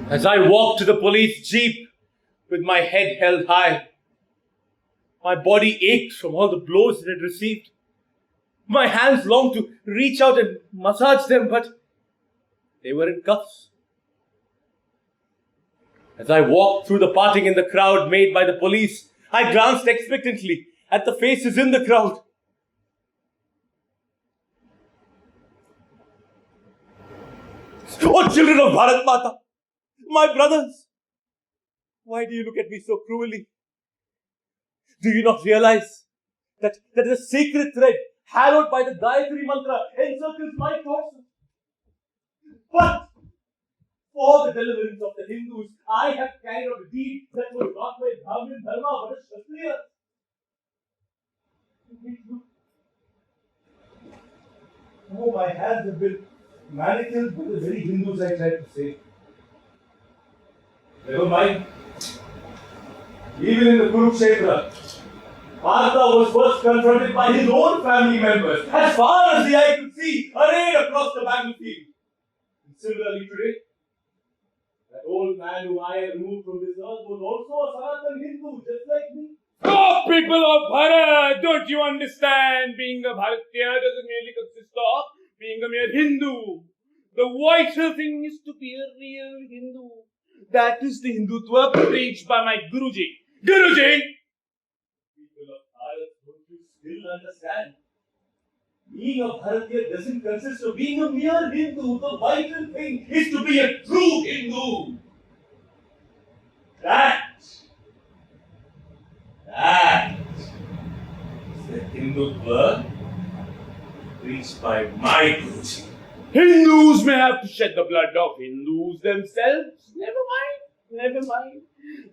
As I walked to the police jeep with my head held high, my body ached from all the blows it had received. My hands longed to reach out and massage them, but they were in cuffs. As I walked through the parting in the crowd made by the police, I glanced expectantly at the faces in the crowd. Oh, children of Bharat Mata, my brothers, why do you look at me so cruelly? Do you not realize that a sacred thread hallowed by the Gayatri Mantra encircles my torso? But for the deliverance of the Hindus, I have carried out a deed that was not by Brahmin Dharma but a Kshatriya. Oh, my hands have been manacled by the very Hindus I tried to save. Never mind. Even in the Kurukshetra, Partha was first confronted by his own family members, as far as the eye could see, arrayed across the battlefield. And similarly today, that old man whom I have removed from this earth was also a Sanatan Hindu, just like me. Oh, people of Bharat, don't you understand? Being a Bharatiya doesn't merely consist of being a mere Hindu. The vital thing is to be a real Hindu. That is the Hindutva preached by my Guruji. Guruji! People of Bharat, don't you still understand? Being a Bharatiya doesn't consist of being a mere Hindu. The vital thing is to be a true Hindu. That is the Hindutva preached by my Guruji. Hindus may have to shed the blood of Hindus themselves. Never mind.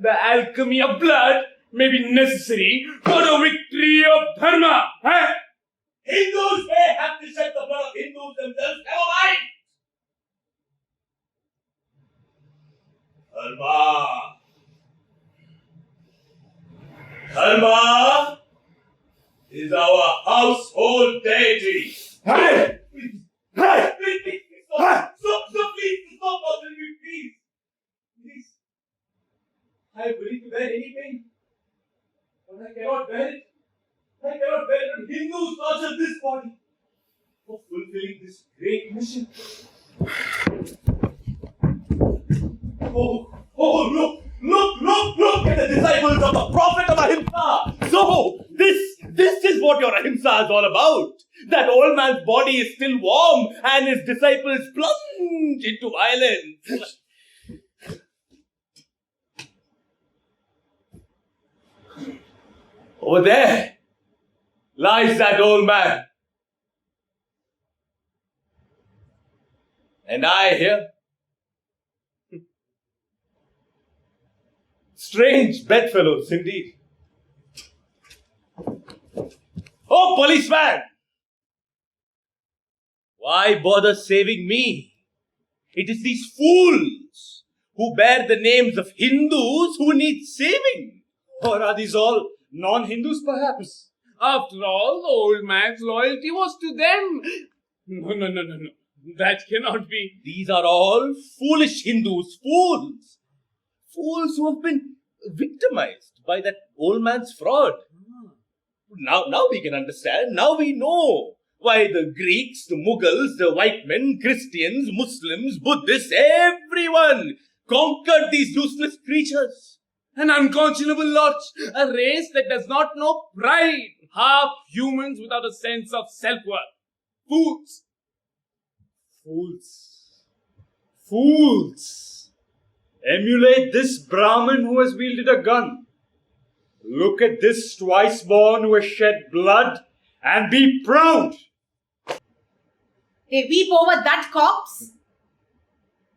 The alchemy of blood may be necessary for the victory of Dharma. Huh? Hindus may have to shed the blood of Hindus themselves. Never mind. Dharma is our household deity. Hey! Please, stop, please, stop bothering me, please. I am willing to bear any pain, but I cannot bear it. I cannot bear it when Hindus torture this body for fulfilling this great mission. Oh, look at the disciples of the Prophet of Ahimsa. So, this is what your Ahimsa is all about. That old man's body is still warm and his disciples plunge into violence. Over there lies that old man. And I here. Strange bedfellows indeed. Oh, policeman! Why bother saving me? It is these fools who bear the names of Hindus who need saving. Or are these all non-Hindus perhaps? After all, the old man's loyalty was to them. No. That cannot be. These are all foolish Hindus, fools. Fools who have been victimized by that old man's fraud. Now we can understand. Now we know why the Greeks, the Mughals, the white men, Christians, Muslims, Buddhists, everyone conquered these useless creatures. An unconscionable lot. A race that does not know pride. Half humans without a sense of self-worth. Fools! Emulate this Brahmin who has wielded a gun. Look at this twice-born who has shed blood and be proud. They weep over that corpse,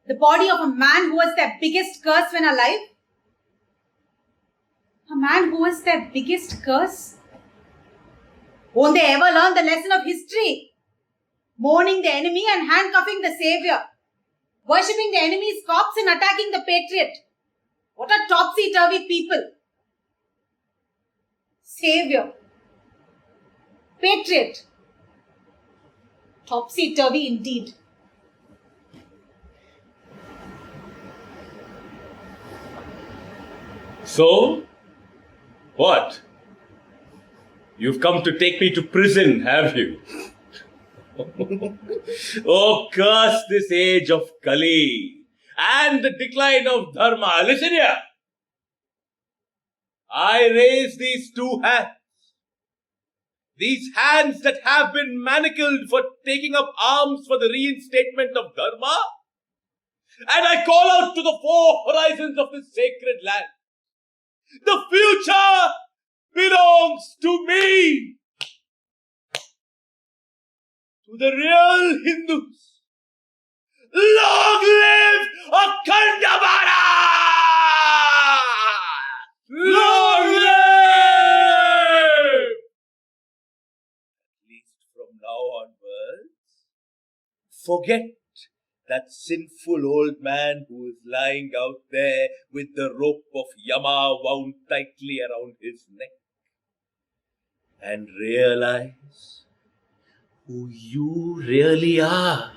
the body of a man who was their biggest curse when alive. A man who was their biggest curse. Won't they ever learn the lesson of history? Mourning the enemy and handcuffing the savior. Worshipping the enemy's corpse and attacking the patriot. What a topsy-turvy people. Savior. Patriot. Topsy-turvy indeed. So, what? You've come to take me to prison, have you? Oh, curse this age of Kali and the decline of Dharma. Listen here. I raise these two hands. These hands that have been manacled for taking up arms for the reinstatement of Dharma. And I call out to the four horizons of this sacred land. The future belongs to me. To the real Hindus. Long live Akhanda! Long live! At least from now onwards, forget that sinful old man who is lying out there with the rope of Yama wound tightly around his neck, and realize who you really are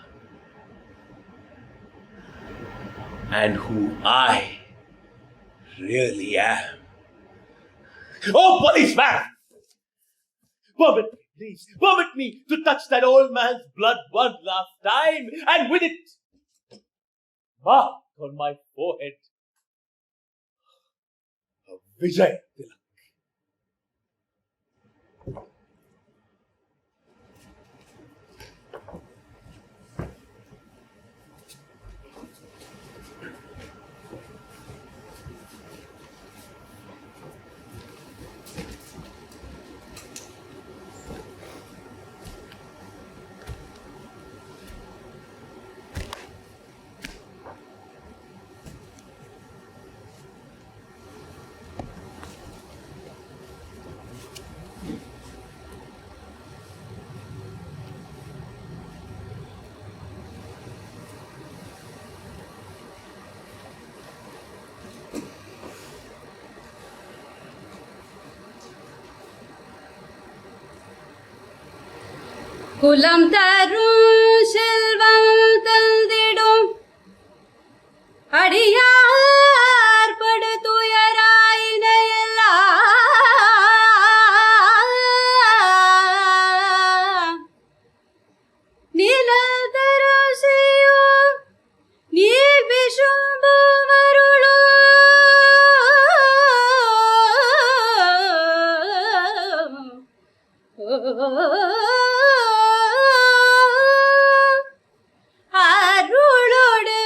and who I really am. Oh, policeman! Permit me, please, permit me to touch that old man's blood one last time, and with it, mark on my forehead a Vijay Tilak. குலம் தரும் செல்வம் தந்திடும் அடியார் படு துயராயின எல்லாம் நிழல் தரும் செய்யும் நீர் விஷும்பு அருளோடு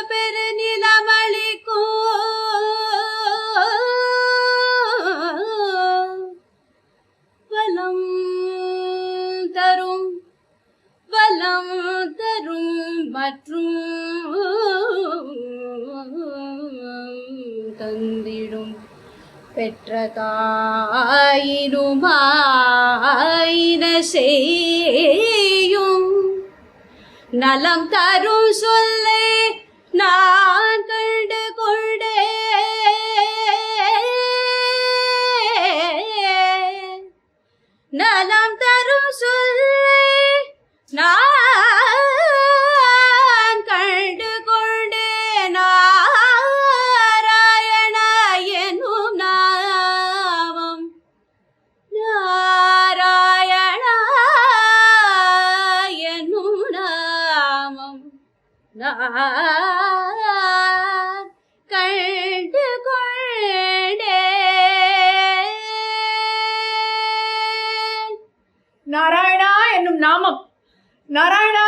பெருநிலமளிக்கும் வலம் தரும் மற்றும் தந்திடும் பெற்ற தாயினுமாயின செய்யும் நலம் தரும் சொல்லே நான் கண்டு கொண்டேன் நலம் தரும் சொல்லே நான் கண்டு கொண்டேன் நாராயண எனும் நாமம் நாராயண எனும் நாமம் நான் கண்டு கொண்டேன் நாராயணா என்னும் நாமம் நாராயணா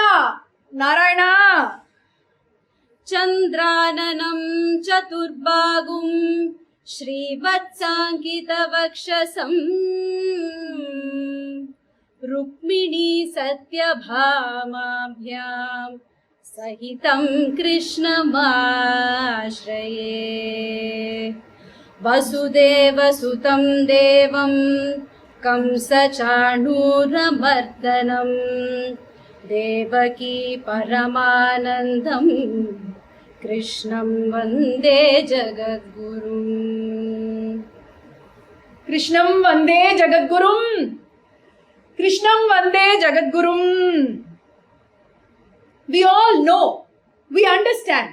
நாராயணா चन्द्राननं चतुर्बाहुं श्रीवत्साङ्कितवक्षसं रुक्मिणी सत्यभामाभ्यां सहितं कृष्णमाश्रये वसुदेवसुतं देवं कंसचाणूरमर्दनं देवकी परमानन्दम् कृष्णं वन्दे जगद्गुरुम् கிருஷ்ணம் வந்தே ஜகத்குரும் கிருஷ்ணம் வந்தே ஜகத்குரும். We all know, we understand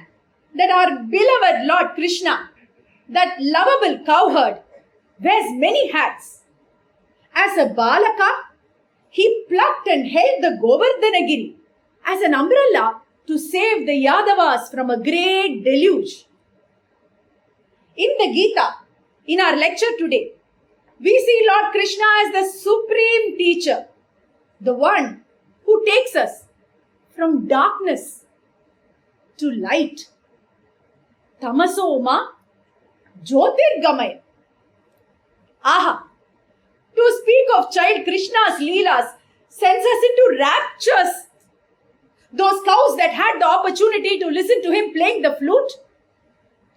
that our beloved Lord Krishna, that lovable cowherd, wears many hats. As a Balaka, he plucked and held the Govardhanagiri as an umbrella to save the Yadavas from a great deluge. In the Gita, in our lecture today, we see Lord Krishna as the supreme teacher, the one who takes us from darkness to light. Tamasoma Jyotirgamaya. Aha! To speak of child Krishna's Leelas sends us into raptures. Those cows that had the opportunity to listen to him playing the flute.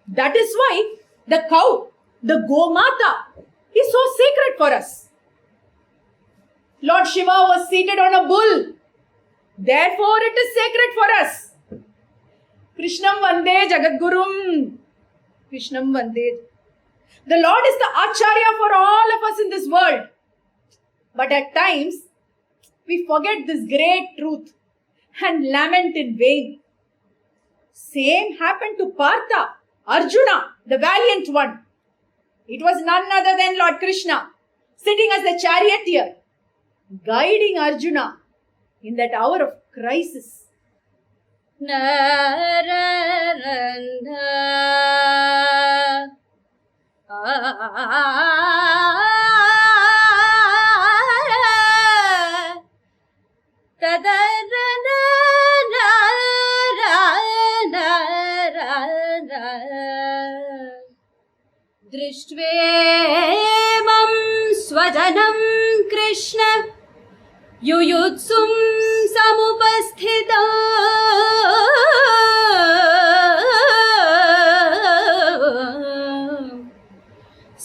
That is why the cow, the Gomata, is so sacred for us. Lord Shiva was seated on a bull. Therefore, it is sacred for us. Krishnam Vande Jagadgurum. Krishnam Vande. The Lord is the Acharya for all of us in this world. But at times, we forget this great truth and lament in vain. Same happened to Partha, Arjuna, the valiant one. It was none other than Lord Krishna, sitting as the charioteer, guiding Arjuna in that hour of crisis. दृष्ट्वेमं स्वजनं कृष्ण युयुत्सुं समुपस्थितौ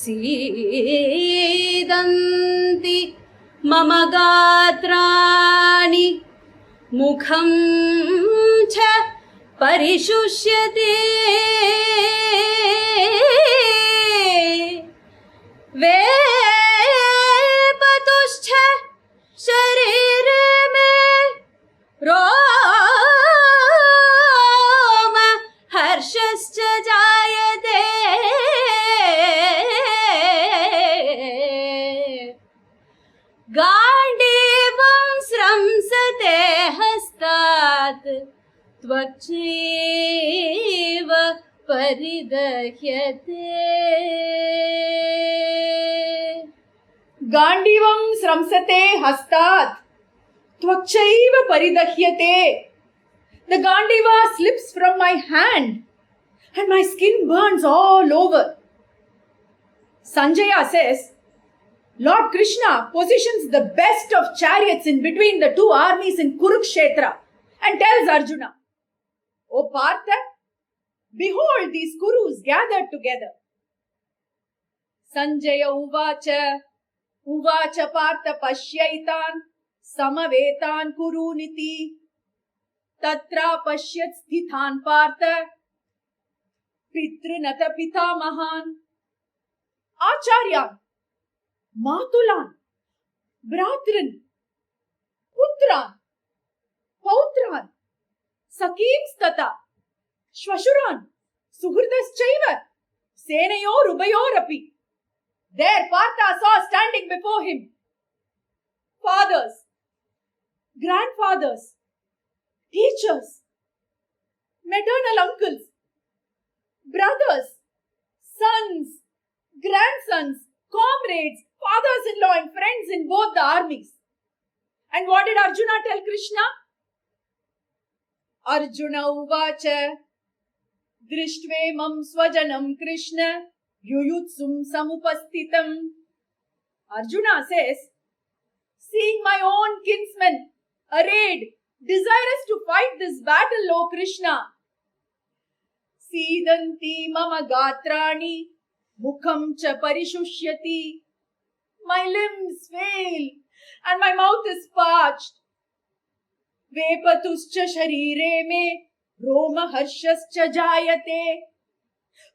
सीदन्ति मम गात्राणि मुखं च परिशुष्यते वेपतुश्च शरीरे मे रोम हर्षश्च जायते गाण्डीवं स्रंसते हस्तात् त्वच्चैव परिदह्यते Gandivam sramsate hastat tvakchaiva paridahyate. The Gandiva slips from my hand and my skin burns all over. Sanjaya says, Lord Krishna positions the best of chariots in between the two armies in Kurukshetra and tells Arjuna, O Partha, behold these Kurus gathered together. Sanjaya Uvacha Partha Pashyaitan Samavetan Kuruniti Tatra Pashyat Sthithan Partha Pitrunata Pitamahan Acharyan Matulan Bratran Putran Pautran Sakimstata Shvashuran Suhurdaschaiva Senayor Ubayorapi. There Partha saw standing before him fathers, grandfathers, teachers, maternal uncles, brothers, sons, grandsons, comrades, fathers-in-law and friends in both the armies. And what did Arjuna tell Krishna? Arjuna uvacha drishtve swajanam Krishna Yuyutsum samupastitam. Arjuna says, seeing my own kinsmen arrayed, desirous to fight this battle, O Krishna. Sidanti mama gatrani mukham cha parishushyati. My limbs fail and my mouth is parched. Vepatuscha sharire me roma harshascha jayate.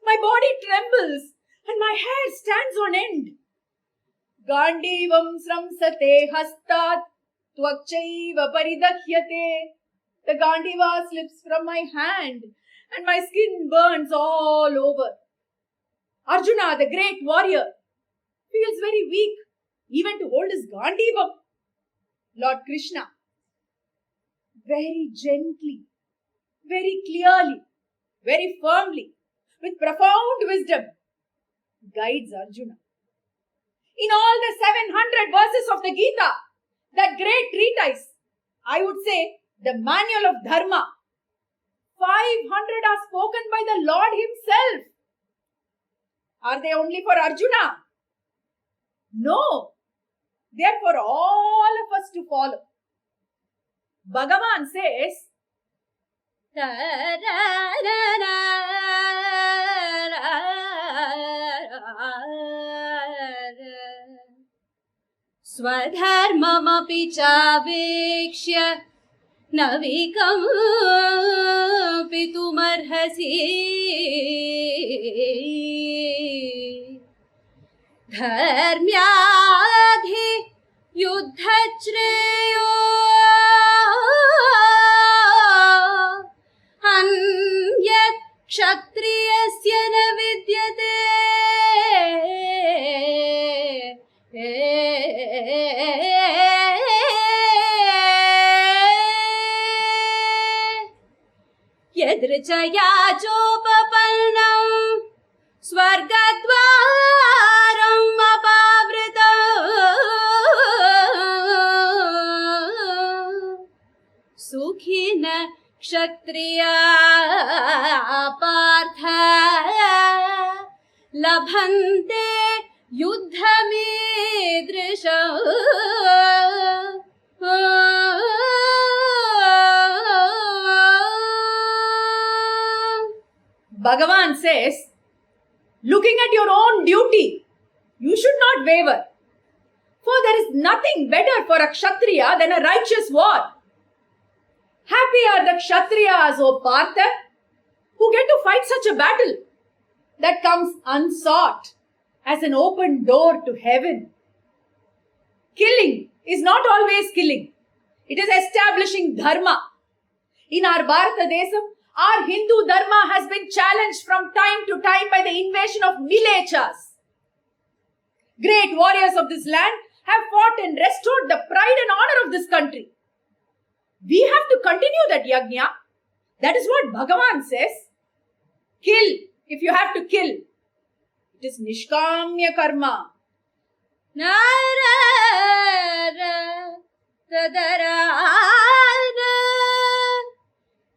My body trembles and my hair stands on end. Gandivam sramsate hastat tvakchaiva paridahyate. The Gandiva slips from my hand and my skin burns all over. Arjuna, the great warrior, feels very weak even to hold his Gandivam. Lord Krishna, very gently, very clearly, very firmly, with profound wisdom, guides Arjuna. In all the 700 verses of the Gita, that great treatise, I would say the manual of Dharma, 500 are spoken by the Lord himself. Are they only for Arjuna? No, they are for all of us to follow. Bhagavan says, स्वधर्ममपि चावेक्ष्य न विकम्पितुमर्हसि धर्म्याधि युद्धश्रेयो अन्यत् क्षत्रियस्य न विद्यते यदृचया चोपपन्नं स्वर्गद्वारम् अपावृतम् सुखिन क्षत्रिया पार्थ लभन्ते Bhagavan says, looking at your own duty, you should not waver. For there is nothing better for a Kshatriya than a righteous war. Happy are the Kshatriyas, O Partha, who get to fight such a battle that comes unsought as an open door to heaven. Killing is not always killing. It is establishing dharma. In our Bharata Desam, our Hindu dharma has been challenged from time to time by the invasion of Milechas. Great warriors of this land have fought and restored the pride and honor of this country. We have to continue that yajna. That is what Bhagavan says. Kill if you have to kill. It is nishkamya karma.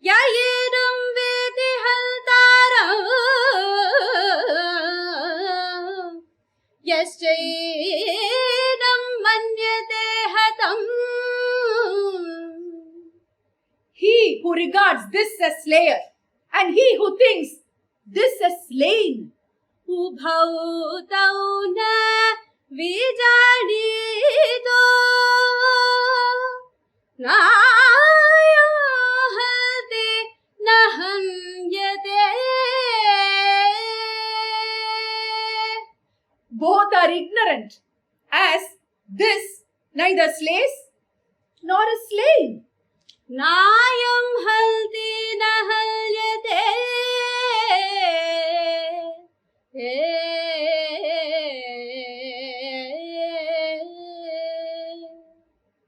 ययेदं वेति हन्तारं यश्चैनं मन्यते हतम्. He who regards this as slayer and he who thinks this as slain, उभौ तौ न विजानीतो नायं हन्ति न हन्यते. both are ignorant, as this neither slays nor is slain. नायं हन्ति न हन्यते.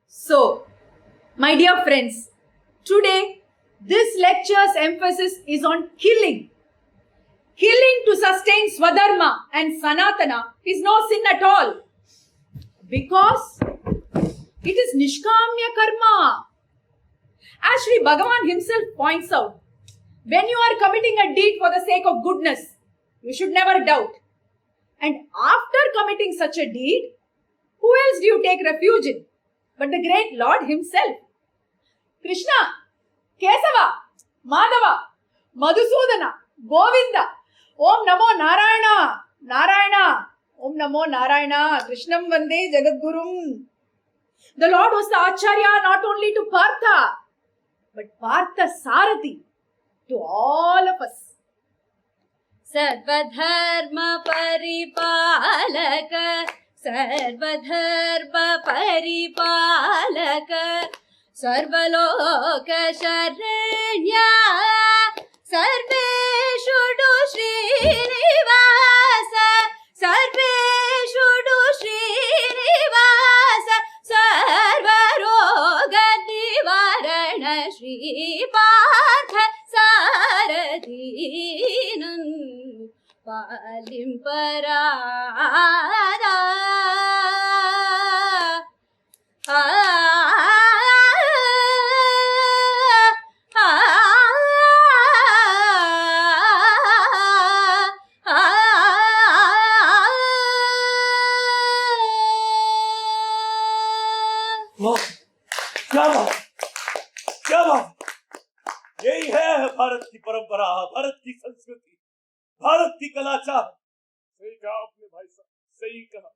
So, my dear friends, today this lecture's emphasis is on killing. Killing to sustain Swadharma and Sanatana is no sin at all, because it is Nishkamya Karma. As Sri Bhagavan himself points out, when you are committing a deed for the sake of goodness, you should never doubt. And after committing such a deed, who else do you take refuge in but the great Lord himself? Krishna, Kesava, Madhava, Madhusudana, Govinda, Om Namo Narayana, Narayana, Om Namo Narayana, Krishnam Vande Jagadgurum. The Lord was the Acharya not only to Partha, but Partha Sarathi to all of us. सर्वधर्म परिपालक सर्वधर्म परिपालक सर्वलोक शरण्य सर्वेषु श्रीनिवास सर्वेषु श्रीपार्थ सारथीनं पालिंपरादा वाह, क्या बात, क्या बात। यही है भारत की परंपरा, भारत की संस्कृति, भारत की कलाचार। सही कहा आपने भाई साहब, सही कहा।